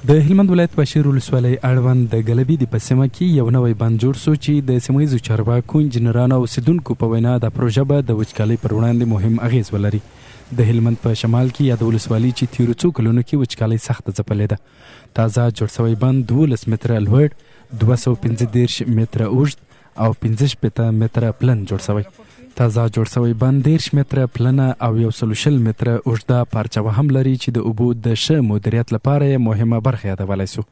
د هلمند ولایت واشیر ولسوالۍ اړوند د ګلبي د پسمه کې یو نوی بند جوړ شو چې د سیمایي چارواکو انجنیرانو او اوسیدونکو په وینا د پروژه به د وچکالۍ پر وړاندې مهم اغیز ولري. د هلمند په شمال کې یا د ولسوالۍ چې تیرو څو کلونو کې وچکالۍ سخته ځپلې ده. تازه جوړ شوی بند 12 متره لوړ، 215 متره اوږد او 15 متره پلن جوړ شوی. تازه جوړ شوی بند 10 متره پلنه او 120 متره اوږده پارچه هم لري چې د اوبو د ښه مدیریت لپاره مهمه برخه یادولی سو.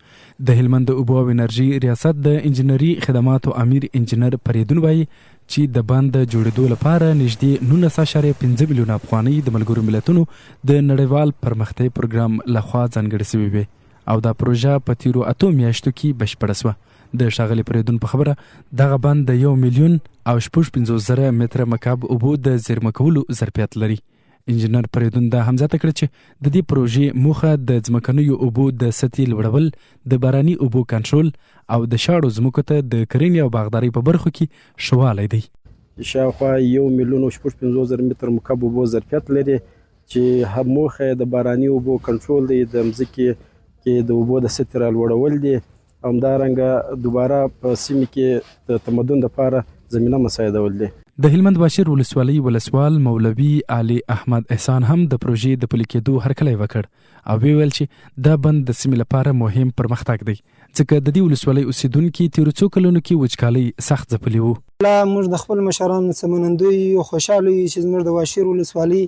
د هلمند د اوبو او انرژي ریاست د انجنیري خدماتو امیر انجنیر پریدون وایي چې د بند جوړیدو لپاره نږدې 19.5 میلیونه افغانۍ د ملګرو ملتونو د نړیوال پرمختیایي پروګرام لخوا ځانګړې شوې وي او دا پروژه په تیرو 8 میاشتو کې بشپړه شوه. د ښاغلي پریدون په خبره دغه بند د 1 میلیون او 55,000 متره مکعب اوبو د زیرمه کولو ظرفیت لري. انجنیر پریدون دا هم زیاته کړه چې د دې پروژې موخه د ځمکنیو اوبو د سطحې لوړول، د باراني اوبو کنټرول او د شاړو ځمکو ته د کرنې او باغدارۍ په برخو کې ښه والی دی. شاوخوا 1 میلیون او 55,000 متره مکعب اوبو ظرفیت لري چې موخه د باراني اوبو کنټرول دی، د مځکې کې د اوبو د سطحې رالوړول دي، همدارنګه دوباره په سیمه کې د تمدن لپاره زمینه مساعدول دي. د هلمند واشیر ولسوالۍ ولسوال مولوي علي احمد احسان هم د پروژې د پلي کېدو هرکلی وکړ او ویل چې دا بند د سیمې لپاره مهم پرمختګ دی ځکه د دې ولسوالۍ اوسیدونکي تیرو څو کلونو کې وچکالۍ سخت ځپلي وو. موږ د خپل مشرانو څخه منندوی او خوشحاله یو چې زموږ د واشیر ولسوالۍ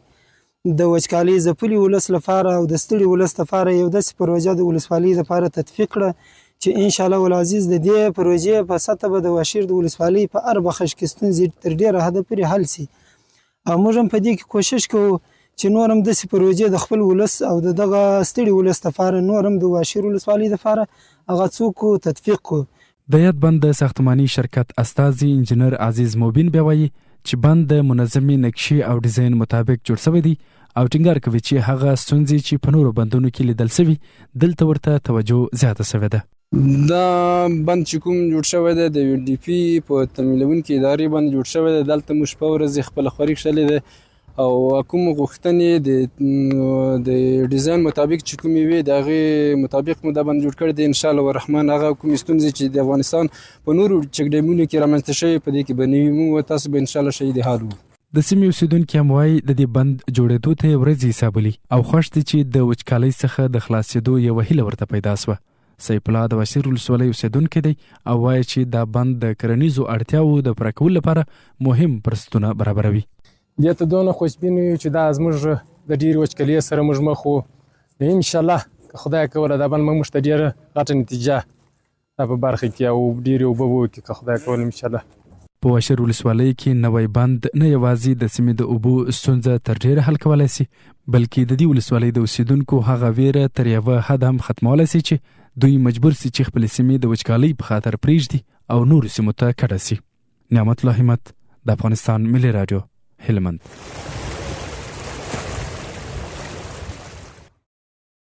د وچکالۍ ځپلي ولس لپاره او د ستړي ولس لپاره یو داسې پروژه د ولسوالۍ لپاره تطبیق کړه چې ان شاء الله ولعزیز د دې پروژې په سطح به د واشیر د ولسوالۍ په هر بخش کې ستونزې تر ډیره حده پورې حل شي. او موږ هم په دې کې کوشش کوو چې نور هم داسې پروژې د خپل ولس او دغه ستړي ولس لپاره نور هم د واشیر ولسوالۍ لپاره هغه څوک تطبیق کړو. د یاد بند د ساختماني شرکت استازي انجنیر عزیز موبین بیا وایي چې بند د منظمې نقشې او ډیزاین مطابق جوړ شوی دی او ټینګار کوي چې هغه ستونزې چې په نورو بندونو کې لیدل شوي دلته ورته توجه زیاته شوې ده. دا بند چې کوم جوړ شوی دی د UNDP په تمویلونکي ادارې باندې جوړ شوی دی. دلته موږ په ورځ خپل خوریک شلې ده او کوم غوښتنې د ډیزاین مطابق چې کومې وي د هغې مطابق مو دا بند جوړ کړی دی. انشاءالله الرحمن هغه کومې ستونزې چې د افغانستان په نورو چک ډیمونو کې رامنځته شوي په دې کې به نه وي، موږ تاسو به انشاءالله شهید حال وو. د سیمې اوسیدونکي هم وایي د دې بند جوړېدو ته ورځې حسابولي او خوښ دي چې د وچکالۍ څخه د خلاصېدو یوه هیله ورته پیدا شوه. فولاد د واشیر ولسوالۍ اوسیدونکی دی او وایي چې دا بند د کرنیزو اړتیاوو د پوره کولو لپاره مهم فرصتونه برابروي. دې ته دونه خوشبین یو چې دا زموږ د ډېرې وچکالۍ سره موږ مخ وو. انشاءالله که خدای کوله دا بند موږ ته ډېره غټه نتیجه دا په برخه کې او ډېرې اوبه به وکړي که خدای کوله انشاءالله. په واشیر ولسوالۍ کې نوی بند نه یوازې د سیمې د اوبو ستونزه تر ډیره حل کولی شي بلکې د دې ولسوالۍ د اوسیدونکو هغه ویره تر یوه حد هم ختمولی شي چې دوی مجبور شي چې خپلې سیمې د وچکالۍ په خاطر پرېږدي او نورو سیمو ته کډه شي. نعمت الله همت، د افغانستان ملي راډیو، هلمند.